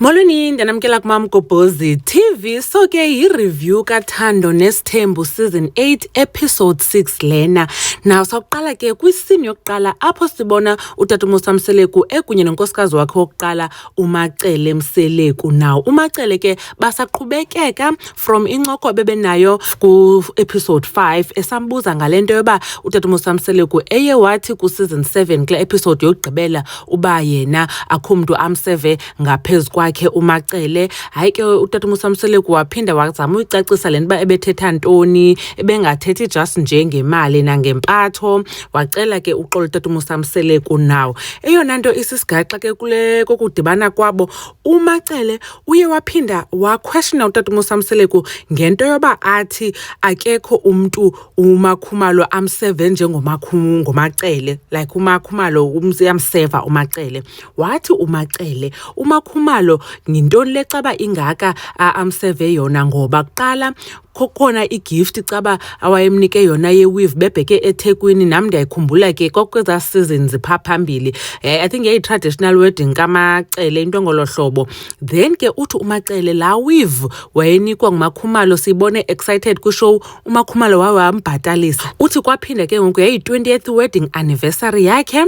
Molweni ndanamkela kuMamgobhozi TV. So ke yi-review kaThando Nesithembu season 8 episode 6 lena. Now sawuqala ke kwiscene yokuqala apho sibona uTata Mseleku ekunye nonkosikazi wakhe wokuqala uMacele Mseleku. Now uMacele ke basaqhubekeka from incoko bebenayo ku episode 5 esambuza ngalento yoba uTata Mseleku eye wathi ku season 7 kule episode yokugqibela uba yena akho mntu amseve ngaphezu kwakhe uMacele. Hayi ke uTata Mseleku waphinda wazama uyicacisa lento ba ebethetha ntoni, ebengathethi just nje ngemali nangempatho. Wacela ke uxolo uTata Mseleku. Now eyona nto isisigaxa ke kule kokudibana kwabo, uMacele uye waphinda waquestiona uTata Mseleku ngento yoba athi akekho umntu uMakhumalo amseve ngoMacele, like uMakhumalo uyamseva uMacele. Wathi uMacele uMakhumalo ngintoni le caba ingaka amseve yona, ngoba kuqala khona igift caba awayemnike yona yeweave bebheke eThekwini. Nam ndiyayikhumbula ke kwakweza seasons pha phambili, I think yayi-traditional wedding kaMacele into ngolo hlobo. Then ke uthi uMacele laa weave wayenikwa nguMakhumalo, siyibone excited kwishow, uMakhumalo wambhatalisa. Uthi kwaphinda ke ngoku yayi-20th wedding anniversary yakhe,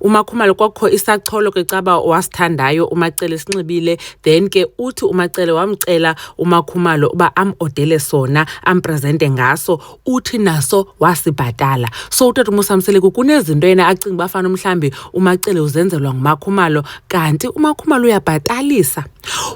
uMakhumalo kwakho isacholo ke caba wasithandayo uMacele sinxibile. Then ke uthi uMacele wamcela uMakhumalo uba amodele sona ampresente ngaso, uthi naso wasibhatala. So uTata Mseleku kunezinto yena acinga bafana mhlambi uMacele uzenzelwa nguMakhumalo, kanti uMakhumalo uyabhatalisa.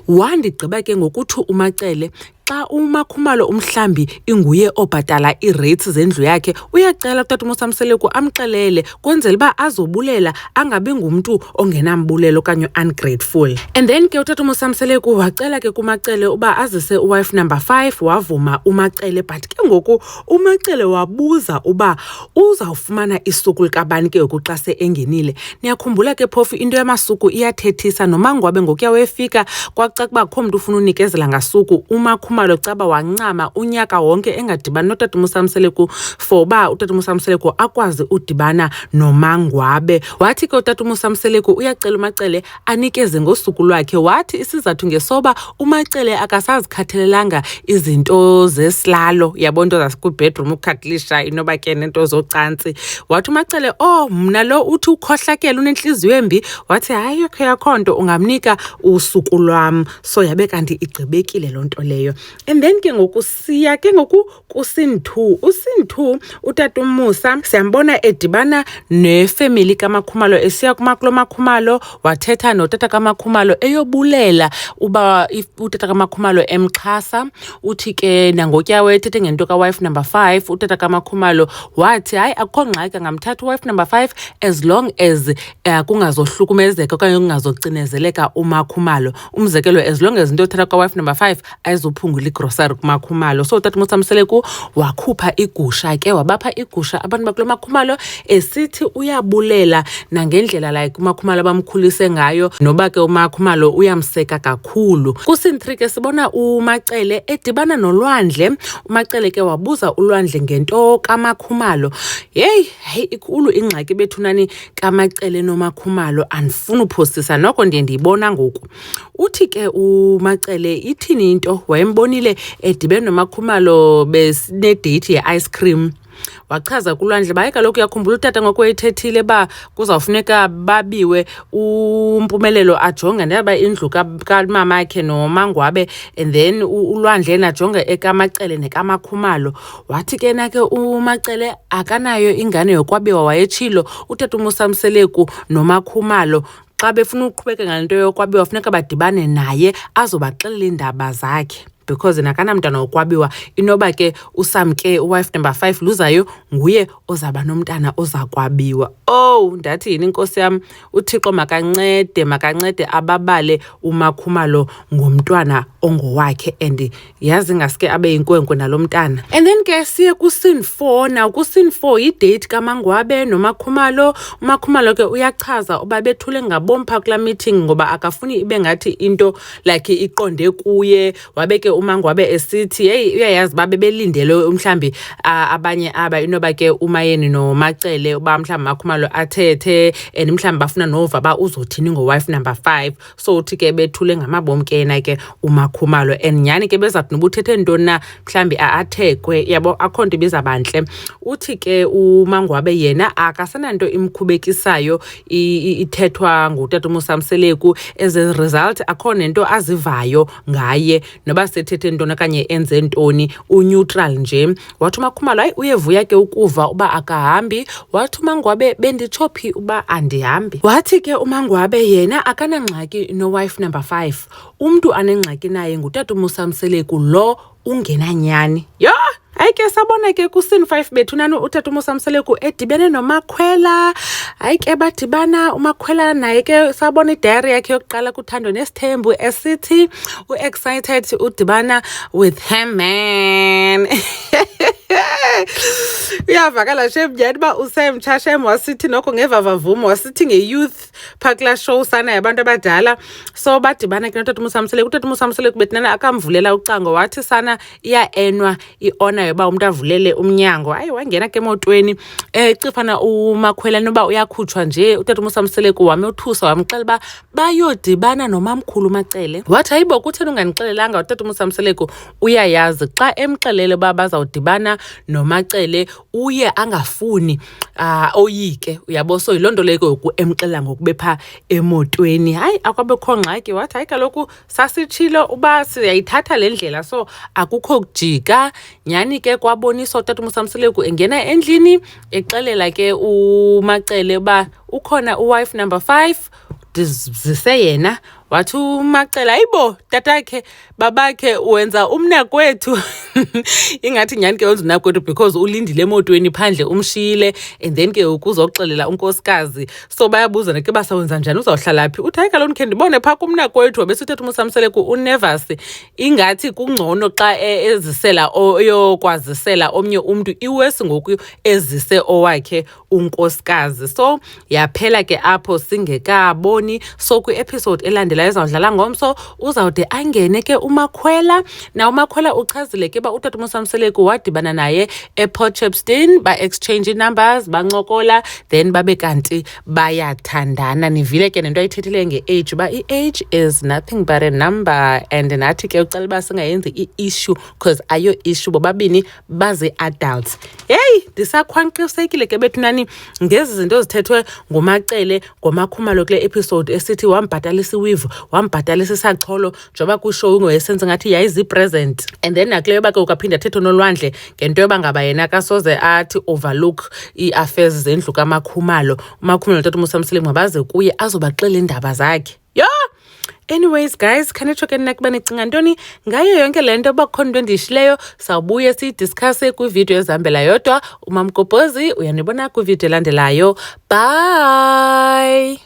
Wandigqiba ke ngokuthi uMacele xa uMakhumalo umhlambi inguye obhatala i-rates zendlu yakhe, uyacela uTata Mseleku amxelele kwenzela uba azobulela, angabi ngumntu ongenambulelo okanye ungrateful. And then ke uTata Mseleku wacela ke kuMacele uba azise uwife number 5, wavuma uMacele. But ke ngoku uMacele wabuza uba uzawufumana isuku likabani ke ngoku xa se engenile. Niyakhumbula ke phofu into yamasuku iyathethisa, noma ngwabe ngokuya wefika kwakuca kuba akho mntu ufuna unikezela ngasuku. uMakhumalo caba wancama unyaka wonke engadibani noTata Mseleku for uba uTata Mseleku akwazi udibana noMangwabe. Wathi ke uTata Mseleku uyacela uMacele anikeze ngosuku lwakhe. Wathi isizathu ngesoba uMacele akasazikhathalelanga izinto zesilalo, yabo nto zasekwibedroom ukukhathilisha inoba ke nento zocantsi. Wathi uMacele, mna lo uthi ukhohlakele unentliziyo embi. Wathi hayi okay, akho nto, ungamnika usuku lwam. So yabe kanti igqibekile loo nto leyo. And then ke ngoku siya ke ngoku ku-scene 2. U-scene 2 uTata Musa siyambona edibana nefamily kaMakhumalo, esiya kumakulo Makhumalo wathetha notata kaMakhumalo eyobulela uba utata kaMakhumalo emxhasa. Uthi ke nangotya wethethe ngento kawife number 5, utata kaMakhumalo wathi hayi akho ngxaki ngamthatha uwife number 5 as long as kungazohlukumezeka okanye kungazocinezeleka uMakhumalo. Umzekelo, as long as into yothatha kawife number 5 ayizophungula igrocery kuMakhumalo. So uTata Mseleku wakhupha igusha ke, wabapha igusha abantu bakulo Makhumalo esithi uyabulela nangendlela like uMakhumalo bamkhulise ngayo, noba ke uMakhumalo uyamseka kakhulu. Ku-scene 3 ke sibona uMacele edibana nolwandle. uMacele ke wabuza ulwandle ngento kaMakhumalo. Hayi ikhulu ingxaki bethunani kaMacele noMakhumalo, andifuna uphosisa noko ndiye ndiyibona ngoku. Uthi ke uMacele ithini into wayembonile edibene noMakhumalo besinedate ye-ice cream. Wachaza kulwandle baye kaloku yakhumbula utata ngoku ethethile ba kuzawufuneka babiwe uMpumelelo ajonge naba indlu kamama yakhe noMangwabe, and then ulwandle najonge ekaMacele nekaMakhumalo. Wathi ke nake uMacele akanayo ingane yokwabiwa, wayetshilo uTata Mseleku noMakhumalo xa befuna uqhubeka ngalento yokwabiwa funeka badibane naye azobaxelela iindaba zakhe, because nakanamntana wokwabiwa. Inoba ke usamke uwife number 5 luzayo nguye ozaba nomntana ozakwabiwa. Ndathi yini inkosi yam, uThixo makancede ababale uMakhumalo ngomntwana ongowakhe, and yazi ngaske abe yinkwenkwe nalo mntana. And then ke siye ku-scene 4. Now ku-scene 4 yidate kaMangwabe noMakhumalo. uMakhumalo ke uyachaza uba bethule ngabom phaa kulaa meeting ngoba akafuni ibe ngathi into like iqonde kuye. Wabe ke uMangwabe esithi hey uyayazi babe belindele umhlambi abanye aba inoba ke uMayeni noMacele uba mhlambi Makhumalo athethe and mhlambi bafuna nova ba uzothini ngo-wife number 5 so uthi ke bethule ngamabomu ke yena ke uMakhumalo and nyani ke bezathi noba uthethe ntoni na mhlambi athekwe yabo akho nto ibizabantle. Uthi ke uMangwabe yena akasenanto imkhubekisayo ithethwa ngutata uMosamseleku as a result akho nento azivayo ngaye noba sethethe ntoni kanye enze ntoni uneutral nje. Wathi uMakhumalo hayi uyevuya ke ukuva uba akahambi. Wathi uMangwabe benditshophi uba andihambi. Wathi ke uMangwabe yena akanangxaki no-wife number 5 umntu anengxaki naye ngutata uMosamseleku lo ungenanyani. Yho hayi ke sabona ke ku-scene 5 bethu nani utata uMosamseleku edibene noMakhwela. Hayi ke badibana uMakhwela naye ke sabona idayari yakhe yokuqala kuThando Nesithembu esithi u-excited udibana with him man. Uyavakala shemnyani uba usemtsha shem wasithi noko ngevavavumo wasithi nge-youth phakula show sana yabantu abadala so badibana ke notata uMosamseleku. Utata uMosamseleku bethinana akamvulela ucango wathi sana iyaenwa i-honor yoba umntu avulele umnyango. Hayi wangena ke emotweni cifana uMakhwela noba uyakhutshwa nje utata uMosamseleku wame uthusa wamxela uba bayodibana nomamkhulu uMacele. Wathi hayibo kutheni unganixelelanga utata uMosamseleku uyayazi xa emxelele uba bazawudibana noMacele uye angafuni oyike uyabo so yiloo nto leyo ngoku emxelela ngokubepha emotweni. Hayi akwabekho ngxaki. Wathi hayi kaloku sasitshilo uba siyayithatha le ndlela so akukho kujika. Nyani ke kwaboniswa utata uMosamseleku engena endlini exelela ke uMacele uba ukhona uwife number 5 zise yena. Wathi uMacele hayibo tatakhe babakhe wenza umnakwethu. Ingathi nyani ke wenza umnakwethu because ulindile emotweni phandle umshiyile and then ke ukuzoxelela unkosikazi so bayabuzana ke basawenza njani uzawuhlala phi. Uthi hayi kaloku khe ndibone phaa kumnakwethu wabe sithetha uMosamseleku unervous ingathi kungcono xa ezisela oyokwazisela omnye umntu iwesi ngoku ezise owakhe unkosikazi. So yaphela ke apho singekaboni so kwi-episode elandelayo ezawudlala ngomso uzawude angene ke uMakhwela. Na uMakhwela uchazile ke uba utata uMosamseleku wadibana naye ePort Shepstone ba-exchange numbers bancokola then babe kanti bayathandana. Nivile ke nento ayithethileyo nge-age uba i-age is nothing but a number and nathi ke ucela uba singayenzi i-issue because ayo issue bobabini bazi-adults. Heyi ndisakhwanqisekile ke bethu nani ngezi zinto zithethwe nguMacele ngoMakhumalo kule episode esithi wambhatalisa iwivu wambhatalisa isacholo njengoba kwishow ngoyesenze ngathi yayizi-present and then nakuleyo yoba ke ukaphinda athethe nolwandle ngento yoba ngaba yena kasoze athi overlook ii-affairs zendlu kaMakhumalo. uMakhumalo tata uMosamseleku mabaze kuye azobaxela iindaba zakhe. Yho anyways guys khanitsho ke nina kuba nicinga ntoni ngayo yonke le nto uba kukhona into endiyishileyo sawubuye siyidiskhase kwividiyo ezihambela yodwa. uMamgobhozi uyanibona kwividiyo elandelayo. Bye.